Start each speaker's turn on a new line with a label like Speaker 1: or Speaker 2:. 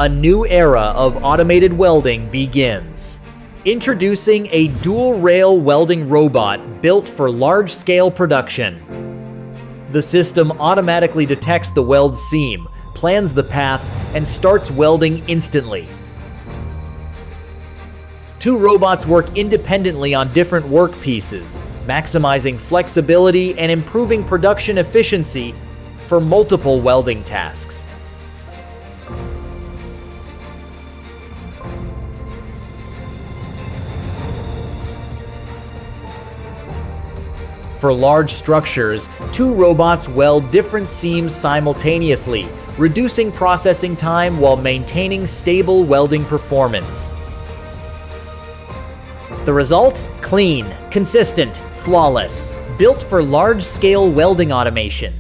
Speaker 1: A new era of automated welding begins. Introducing a dual-rail welding robot built for large-scale production. The system automatically detects the weld seam, plans the path, and starts welding instantly. Two robots work independently on different workpieces, maximizing flexibility and improving production efficiency for multiple welding tasks. For large structures, two robots weld different seams simultaneously, reducing processing time while maintaining stable welding performance. The result? Clean, consistent, flawless. Built for large-scale welding automation.